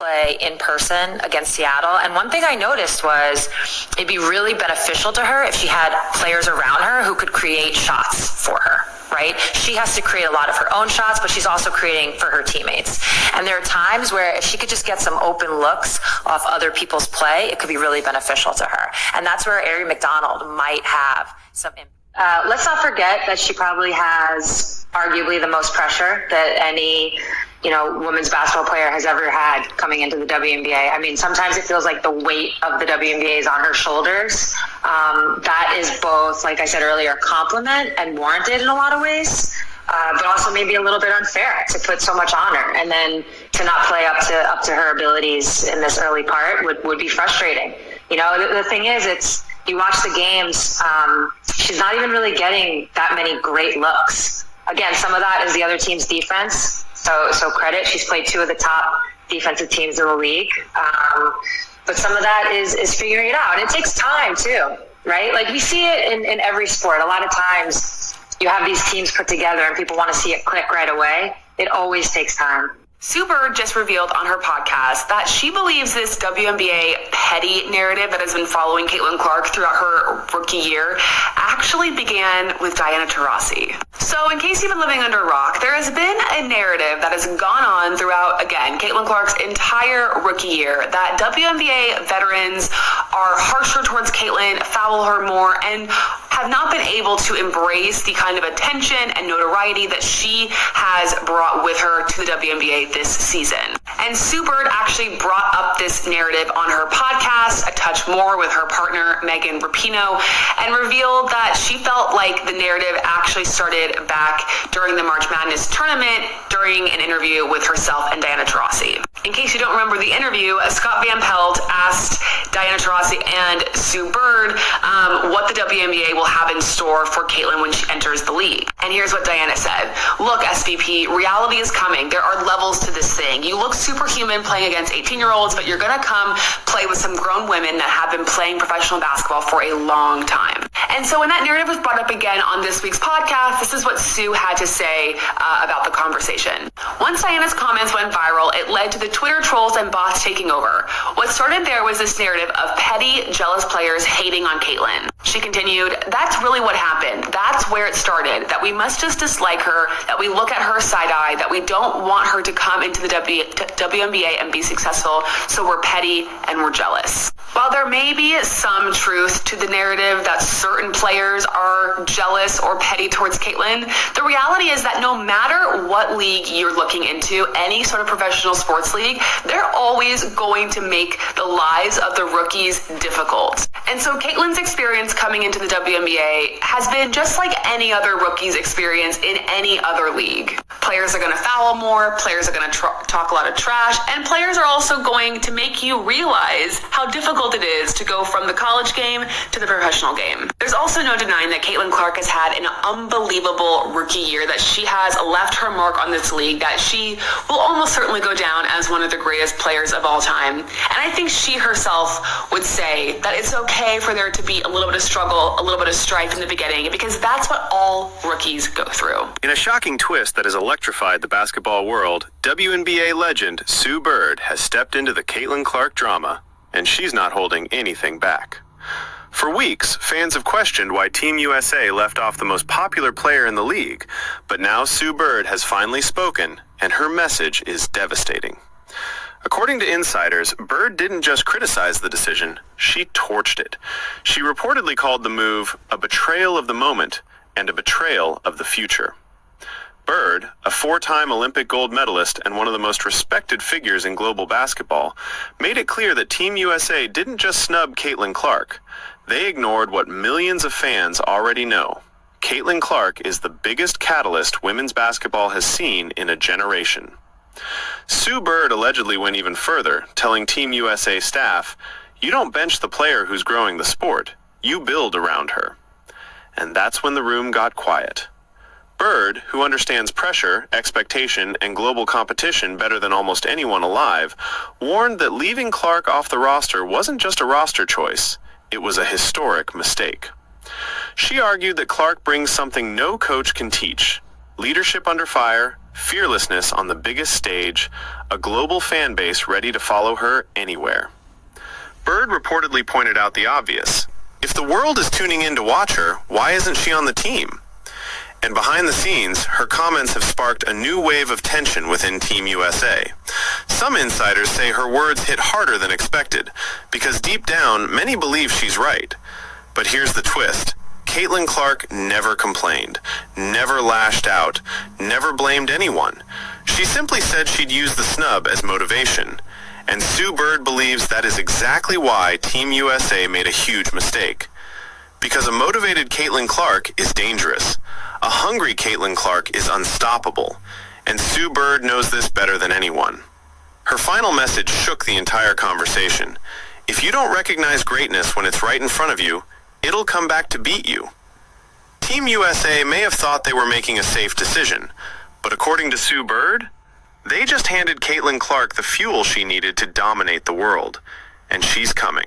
play in person against Seattle. And one thing I noticed was it'd be really beneficial to her if she had players around her who could create shots for her, right? She has to create a lot of her own shots, but she's also creating for her teammates. And there are times where if she could just get some open looks off other people's play, it could be really beneficial to her. And that's where Aari McDonald might have some impact. Let's not forget that she probably has arguably the most pressure that any women's basketball player has ever had coming into the WNBA. I mean, sometimes it feels like the weight of the WNBA is on her shoulders. That is both, like I said earlier, a compliment and warranted in a lot of ways, but also maybe a little bit unfair to put so much on her and then to not play up to her abilities in this early part would be frustrating. The thing is, you watch the games, she's not even really getting that many great looks. Again, some of that is the other team's defense. So credit, she's played two of the top defensive teams in the league. But some of that is figuring it out. And it takes time too, right? Like we see it in every sport. A lot of times you have these teams put together and people want to see it click right away. It always takes time. Sue Bird just revealed on her podcast that she believes this WNBA petty narrative that has been following Caitlin Clark throughout her rookie year actually began with Diana Taurasi. So in case you've been living under a rock, there has been a narrative that has gone on throughout, again, Caitlin Clark's entire rookie year that WNBA veterans are harsher towards Caitlin, foul her more, and have not been able to embrace the kind of attention and notoriety that she has brought with her to the WNBA this season. And Sue Bird actually brought up this narrative on her podcast, A Touch More, with her partner, Megan Rapinoe, and revealed that she felt like the narrative actually started back during the March Madness tournament during an interview with herself and Diana Taurasi. In case you don't remember the interview, Scott Van Pelt asked Diana Taurasi and Sue Bird what the WNBA will have in store for Caitlin when she enters the league. And here's what Diana said. Look, SVP, reality is coming. There are levels to this thing. You look superhuman playing against 18-year-olds, but you're going to come play with some grown women that have been playing professional basketball for a long time. And so when that narrative was brought up again on this week's podcast, this is what Sue had to say about the conversation. Once Diana's comments went viral, it led to the Twitter trolls and bots taking over. What started there was this narrative of petty, jealous players hating on Caitlin. She continued, that's really what happened. That's where it started, that we must just dislike her, that we look at her side-eye, that we don't want her to come into the WNBA and be successful, so we're petty and we're jealous. While there may be some truth to the narrative that certain players are jealous or petty towards Caitlin, the reality is that no matter what league you're looking into, any sort of professional sports league, they're always going to make the lives of the rookies difficult. And so Caitlin's experience coming into the WNBA has been just like any other rookie's experience in any other league. Players are going to foul more, players are going to talk a lot of trash, and players are also going to make you realize how difficult it is to go from the college game to the professional game. There's also no denying that Caitlin Clark has had an unbelievable rookie year, that she has left her mark on this league, that she will almost certainly go down as one of the greatest players of all time. And I think she herself would say that it's okay for there to be a little bit of struggle, a little bit of strife in the beginning, because that's what all rookies go through. In a shocking twist that has electrified the basketball world, WNBA legend Sue Bird has stepped into the Caitlin Clark drama, and she's not holding anything back. For weeks, fans have questioned why Team USA left off the most popular player in the league, but now Sue Bird has finally spoken, and her message is devastating. According to insiders, Bird didn't just criticize the decision, she torched it. She reportedly called the move a betrayal of the moment and a betrayal of the future. Bird, a four-time Olympic gold medalist and one of the most respected figures in global basketball, made it clear that Team USA didn't just snub Caitlin Clark. They ignored what millions of fans already know. Caitlin Clark is the biggest catalyst women's basketball has seen in a generation. Sue Bird allegedly went even further, telling Team USA staff, "You don't bench the player who's growing the sport. You build around her." And that's when the room got quiet. Bird, who understands pressure, expectation, and global competition better than almost anyone alive, warned that leaving Clark off the roster wasn't just a roster choice, it was a historic mistake. She argued that Clark brings something no coach can teach: leadership under fire, fearlessness on the biggest stage, a global fan base ready to follow her anywhere. Bird reportedly pointed out the obvious. If the world is tuning in to watch her, why isn't she on the team? And behind the scenes, her comments have sparked a new wave of tension within Team USA. Some insiders say her words hit harder than expected, because deep down, many believe she's right. But here's the twist. Caitlin Clark never complained, never lashed out, never blamed anyone. She simply said she'd use the snub as motivation. And Sue Bird believes that is exactly why Team USA made a huge mistake. Because a motivated Caitlin Clark is dangerous. A hungry Caitlin Clark is unstoppable. And Sue Bird knows this better than anyone. Her final message shook the entire conversation. If you don't recognize greatness when it's right in front of you, it'll come back to beat you. Team USA may have thought they were making a safe decision, but according to Sue Bird, they just handed Caitlin Clark the fuel she needed to dominate the world, and she's coming.